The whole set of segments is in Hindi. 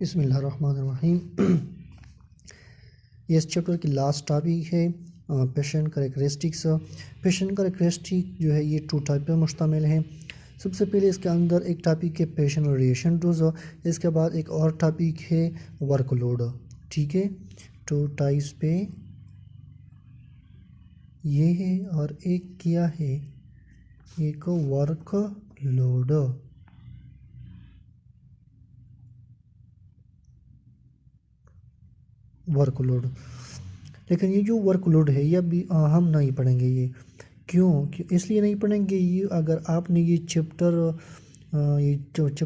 बिस्मिल्लाहिर्रहमानिर्रहीम। ये इस चैप्टर की लास्ट टॉपिक है पेशेंट करेक्टरिस्टिक्स। पेशेंट करेक्टरिस्टिक जो है ये 2 टाइप पर मुश्तमिल है। सबसे पहले इसके अंदर एक टॉपिक है पेशेंट रेडिएशन डोज, इसके बाद एक और टॉपिक है वर्कलोड। ठीक है, 2 टाइप्स पे ये है और एक क्या है, एक वर्कलोड। लेकिन ये जो वर्कलोड है ये अभी हम नहीं पढ़ेंगे। ये क्यों इसलिए नहीं पढ़ेंगे, ये अगर आपने ये चैप्टर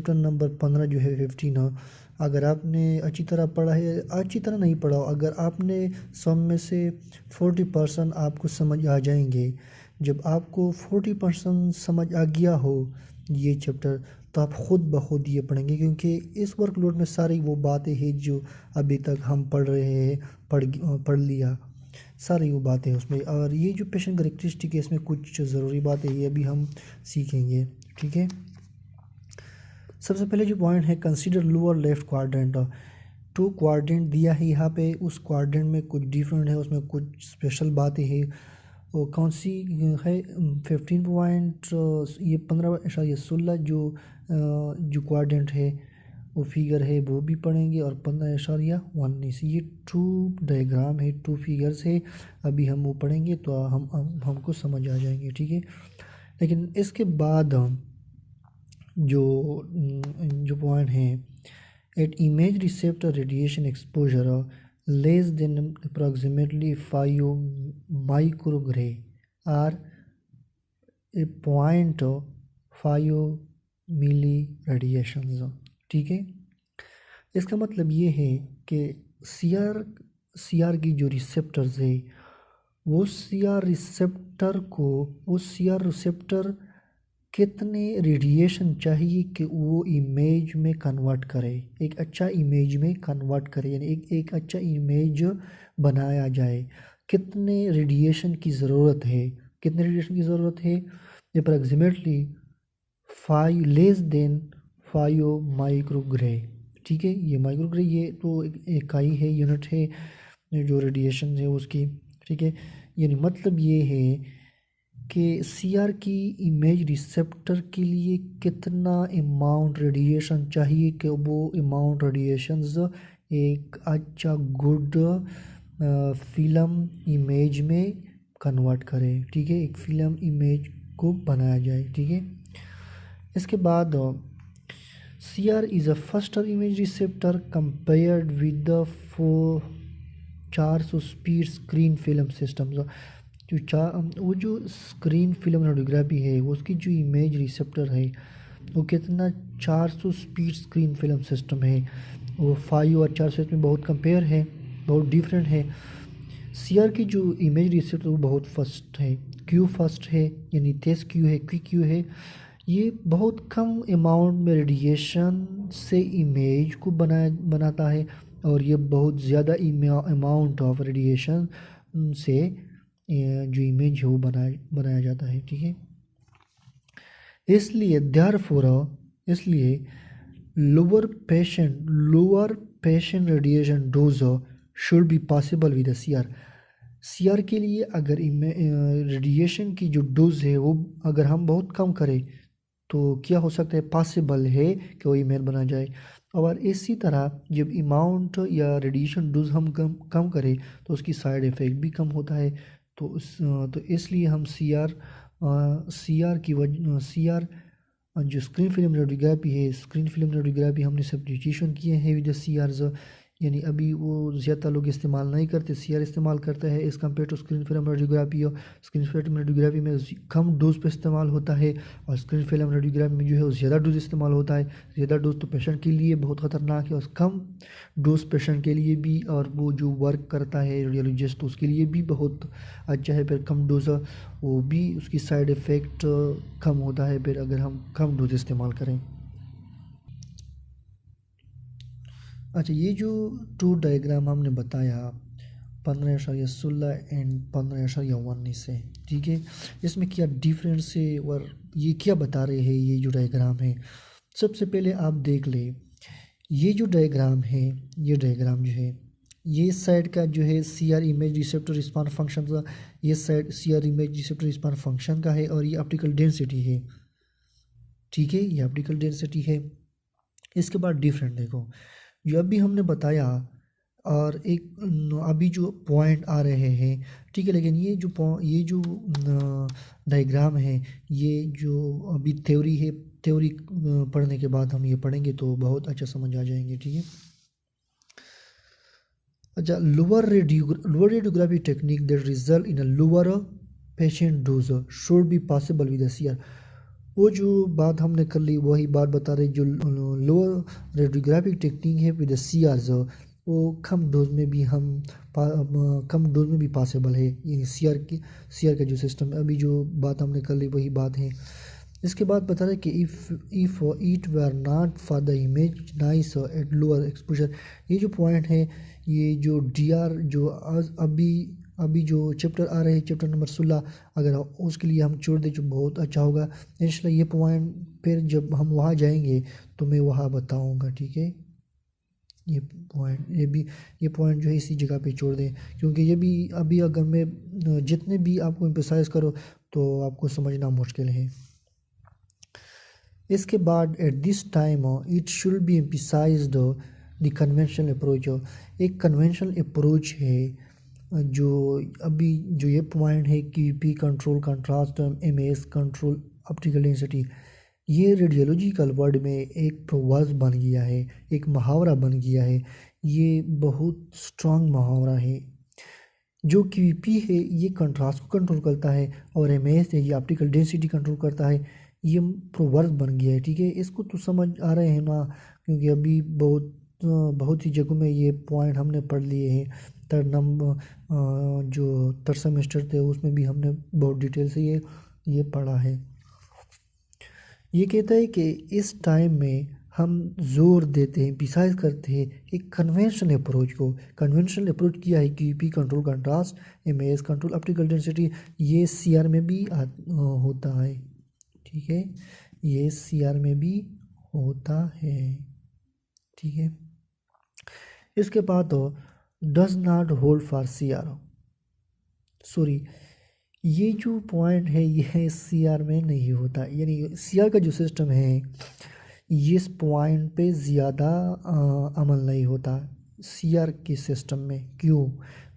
नंबर 15 जो है 15, अगर आपने अच्छी तरह पढ़ा है, अच्छी तरह नहीं पढ़ा, अगर आपने 100 में से 40% आपको समझ आ जाएंगे। जब आपको 40% समझ आ गया हो ये चैप्टर, तो आप ख़ुद ब खुद ये पढ़ेंगे, क्योंकि इस वर्कलोड में सारी वो बातें हैं जो अभी तक हम पढ़ रहे हैं, पढ़ लिया सारी वो बातें उसमें। और ये जो पेशेंट करेक्टरिस्टिक है इसमें कुछ ज़रूरी बातें ये अभी हम सीखेंगे। ठीक है, सबसे पहले जो पॉइंट है, consider lower left quadrant. 2 quadrant दिया है यहाँ पे, उस क्वाड्रेंट में कुछ डिफरेंट है, उसमें कुछ स्पेशल बातें हैं। वो कौन सी है, 15 पॉइंट ये 15.16 जो क्वाड्रेंट है वो फिगर है वो भी पढ़ेंगे, और 15.19 ये 2 डायग्राम है, 2 फिगर्स है, अभी हम वो पढ़ेंगे तो हमको समझ आ जाएंगे। ठीक है, लेकिन इसके बाद जो पॉइंट है, at image receptor radiation exposure less than approximately 5 microgray or 0.5 milli radiation. ठीक है, इसका मतलब ये है कि सीआर की जो रिसेप्टर्स है, वो सीआर रिसेप्टर कितने रेडिएशन चाहिए कि वो इमेज में कन्वर्ट करे, एक अच्छा इमेज में कन्वर्ट करे, यानी एक अच्छा इमेज बनाया जाए। कितने रेडिएशन की ज़रूरत है, अप्रॉक्सीमेटली 5 लेस देन 5 माइक्रोग्रे। ठीक है, ये माइक्रोग्रे ये तो इकाई है, यूनिट है जो रेडिएशन है उसकी। ठीक है, यानी मतलब ये है कि सीआर की इमेज रिसेप्टर के लिए कितना अमाउंट रेडिएशन चाहिए कि वो अमाउंट रेडिएशंस एक अच्छा गुड फिल्म इमेज में कन्वर्ट करे। ठीक है, एक फिल्म इमेज को बनाया जाए। ठीक है, इसके बाद CR is a faster image receptor compared with the 400 speed screen film systems. वो जो स्क्रीन फिल्म रेडियोग्राफी है, उसकी जो इमेज रिसेप्टर है वो कितना 400 स्पीड स्क्रीन फिल्म सिस्टम है। वो 5 और 400 में बहुत कंपेयर है, बहुत डिफरेंट है। सीआर की जो इमेज रिसेप्टर वो बहुत फास्ट है, क्यू फास्ट है, यानी तेज़ क्यू है, क्विक क्यू है। ये बहुत कम अमाउंट में रेडिएशन से इमेज को बनाता है, और ये बहुत ज़्यादा अमाउंट ऑफ रेडिएशन से जो इमेज है वो बनाया जाता है। ठीक है, इसलिए lower patient radiation dose should be possible with CR के लिए अगर रेडिएशन की जो डोज है वो अगर हम बहुत कम करें तो क्या हो सकता है, पॉसिबल है कि वो इमेज बना जाए। और इसी तरह जब अमाउंट या रेडिएशन डोज हम कम करें तो उसकी साइड इफ़ेक्ट भी कम होता है। तो इसलिए हम सीआर जो स्क्रीन फिल्म रेडियोग्राफी हमने सब्स्टिट्यूशन किए हैं विद सीआरज, यानी अभी वो ज़्यादा लोग इस्तेमाल नहीं करते, सीआर इस्तेमाल करता है as compare to screen film radiography. और स्क्रीन फिल्म रेडियोग्राफी में कम डोज पे इस्तेमाल होता है, और स्क्रीन फिल्म रेडियोग्राफी में जो है वो ज़्यादा डोज इस्तेमाल होता है। ज़्यादा डोज तो पेशेंट के लिए बहुत ख़तरनाक है, और कम डोज पेशेंट के लिए भी, और वो जो वर्क करता है रेडियोलॉजिस्ट उसके लिए भी बहुत अच्छा है। फिर कम डोज वो भी उसकी साइड इफ़ेक्ट कम होता है फिर अगर हम कम डोज इस्तेमाल करें। अच्छा, ये जो 2 डायग्राम हमने बताया 15.16 एंड 15.19 से, ठीक है, इसमें क्या डिफरेंस है और ये क्या बता रहे हैं ये जो डायग्राम है। सबसे पहले आप देख ले, ये जो डायग्राम है, ये डायग्राम जो है, ये साइड का जो है C R image receptor response function का, ये side C R image receptor response function का है, और ये ऑप्टिकल डेंसिटी है, ठीक है, ये ऑप्टिकल डेंसिटी है। इसके बाद डिफरेंट देखो, जो अभी हमने बताया, और एक अभी जो पॉइंट आ रहे हैं, ठीक है, लेकिन ये जो डायग्राम है, ये जो अभी थ्योरी है, थ्योरी पढ़ने के बाद हम ये पढ़ेंगे तो बहुत अच्छा समझ आ जाएंगे, ठीक है। अच्छा, lower radiography technique that result in a lower patient dose should be possible with C R. वो जो बात हमने कर ली वही बात बता रहे, जो लोअर रेडियोग्राफिक टेक्निक है विद सी आर, वो कम डोज में भी कम डोज में भी पॉसिबल है, ये सी आर का जो सिस्टम है, अभी जो बात हमने कर ली वही बात है। इसके बाद बता रहे कि if it were not for the image nice at lower exposure, ये जो पॉइंट है, ये जो डी आर जो आज अभी जो चैप्टर आ रहे हैं, चैप्टर नंबर 16, अगर उसके लिए हम छोड़ दें तो बहुत अच्छा होगा इंशाल्लाह। ये पॉइंट फिर जब हम वहाँ जाएंगे तो मैं वहाँ बताऊँगा, ठीक है। ये पॉइंट जो है इसी जगह पे छोड़ दें, क्योंकि ये भी अभी अगर मैं जितने भी आपको एम्फसाइज करो तो आपको समझना मुश्किल है। इसके बाद at this time it should be emphasised the conventional approach. एक कन्वेंशनल अप्रोच है जो अभी जो ये पॉइंट है कि P control contrast M S control optical density, ये रेडियोलॉजिकल वर्ड में एक प्रोवर्ब बन गया है, एक मुहावरा बन गया है। ये बहुत स्ट्रांग मुहावरा है। जो क्यूपी है ये कंट्रास्ट को कंट्रोल करता है, और एम एस है ये ऑप्टिकल डेंसिटी कंट्रोल करता है। ये प्रोवर्ब बन गया है, ठीक है। इसको तो समझ आ रहे हैं ना, क्योंकि अभी बहुत सी जगहों में ये पॉइंट हमने पढ़ लिए हैं। थर्ड नंबर जो थर्ड सेमेस्टर थे उसमें भी हमने बहुत डिटेल से ये पढ़ा है। ये कहता है कि इस टाइम में हम जोर देते हैं, एम्फसाइज करते हैं एक कन्वेंशनल अप्रोच को। कन्वेंशनल अप्रोच किया है कि P control contrast M S control optical density, ये सी आर में भी होता है, ठीक है, ये सी आर में भी होता है, ठीक है। इसके बाद does not hold for C R, sorry, ये जो पॉइंट है ये सी आर में नहीं होता, यानी सी आर का जो सिस्टम है ये इस पॉइंट पे ज़्यादा अमल नहीं होता सी आर के सिस्टम में। क्यों?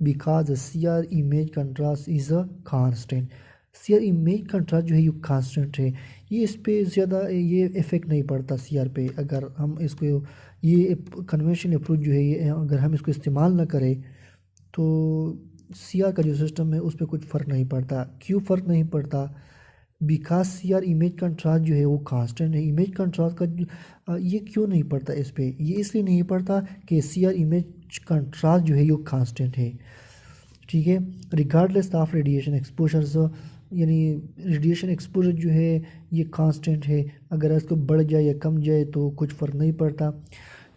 Because C R image contrast is a constant. C R image contrast जो है ये कांस्टेंट है, ये इस पे ज़्यादा ये इफ़ेक्ट नहीं पड़ता सी आर पे। अगर हम इसको ये कन्वेंशन अप्रोच जो है ये अगर हम इसको इस्तेमाल ना करें तो सी आर का जो सिस्टम है उस पर कुछ फ़र्क नहीं पड़ता। क्यों फ़र्क नहीं पड़ता? Because C R image contrast जो है वो कांस्टेंट है। इमेज कंट्रास्ट का ये क्यों नहीं पड़ता इस पर? ये इसलिए नहीं पड़ता कि सी आर इमेज कंट्रास्ट जो है ये कांस्टेंट है, ठीक है, रिगार्डलेस ऑफ रेडिएशन एक्सपोजर्स, यानी रेडिएशन एक्सपोजर जो है ये कांस्टेंट है। अगर इसको बढ़ जाए या कम जाए तो कुछ फ़र्क नहीं पड़ता।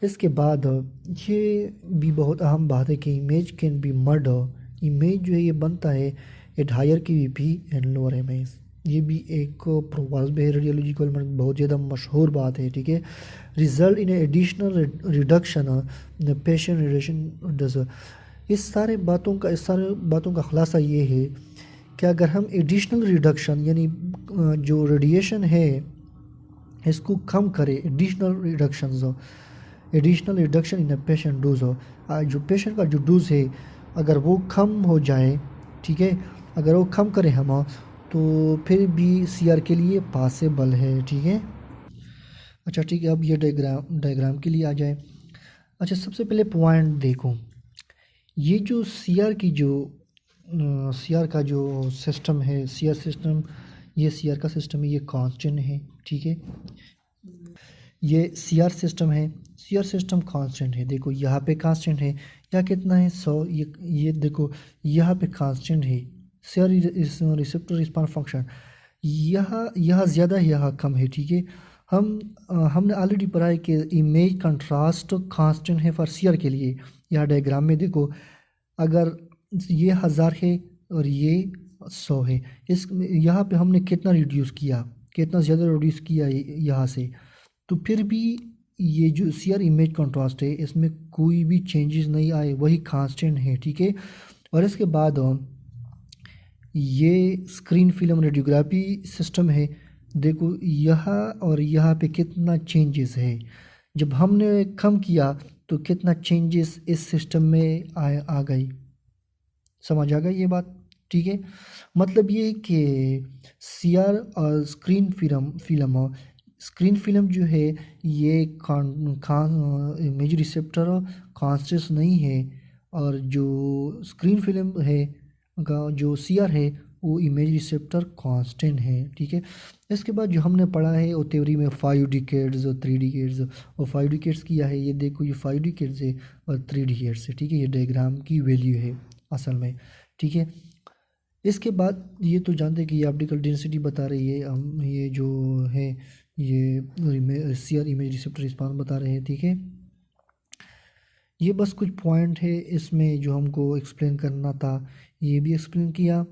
इसके बाद ये भी बहुत अहम बात है कि image can be murder, image जो है ये बनता है at higher K V P and lower M S. ये भी एक प्रोवर्ब है रेडियोलॉजिकल में, बहुत ज़्यादा मशहूर बात है, ठीक है। Result in additional reduction patient radiation does. इस सारे बातों का खुलासा ये है कि अगर हम एडिशनल रिडक्शन यानी जो रेडिएशन है इसको कम करें, additional reduction in patient dose हो, जो पेशेंट का जो डोज है अगर वो कम हो जाए, ठीक है, अगर वो कम करें हम तो फिर भी सी आर के लिए पॉसिबल है, ठीक है। अच्छा ठीक है, अब ये डायग्राम के लिए आ जाए। अच्छा, सबसे पहले पॉइंट देखो, ये जो सी आर का जो सिस्टम है, सी आर सिस्टम, ये सी आर का सिस्टम है, ये कांस्टेंट है, ठीक है। ये सी आर सिस्टम है, सी आर सिस्टम कांस्टेंट है। देखो यहाँ पे कांस्टेंट है, यहाँ कितना है 100, ये देखो यहाँ पे कांस्टेंट है C R receptor response function, यहाँ ज़्यादा है यहाँ कम है, ठीक है। हमने ऑलरेडी पढ़ा है कि इमेज कंट्रास्ट कांस्टेंट है फॉर सी आर के लिए। यहाँ डायग्राम में देखो, अगर ये 1000 है और ये 100 है, इस यहाँ पे हमने कितना रिड्यूस किया, कितना ज़्यादा रिड्यूस किया यहाँ से, तो फिर भी ये जो सी आर इमेज कंट्रास्ट है इसमें कोई भी चेंजेस नहीं आए, वही कांस्टेंट है, ठीक है। और इसके बाद ये स्क्रीन फिल्म रेडियोग्राफी सिस्टम है। देखो यहाँ और यहाँ पे कितना चेंजेस है, जब हमने कम किया तो कितना चेंजेस इस सिस्टम में आ गई, समझ आ गई ये बात, ठीक है। मतलब ये कि सी आर और स्क्रीन फिल्म जो है ये इमेज रिसेप्टर कॉन्स्टेंट नहीं है, और जो स्क्रीन फिल्म है का जो सी आर है वो इमेज रिसेप्टर कांस्टेंट है, ठीक है। इसके बाद जो हमने पढ़ा है वो थ्योरी में 5 डिकेड्स और 3 डिकेड्स, और 5 डिकेड्स किया है, ये देखो ये 5 डिकेड्स है और 3 डिकेड्स है, ठीक है। ये डायग्राम की वैल्यू है असल में, ठीक है। इसके बाद ये तो जानते हैं कि ये ऑप्टिकल डेंसिटी बता रही है, हम ये जो है ये C R image receptor response बता रहे हैं, ठीक है। ये बस कुछ पॉइंट है इसमें जो हमको एक्सप्लेन करना था, ये भी एक्सप्लेन किया।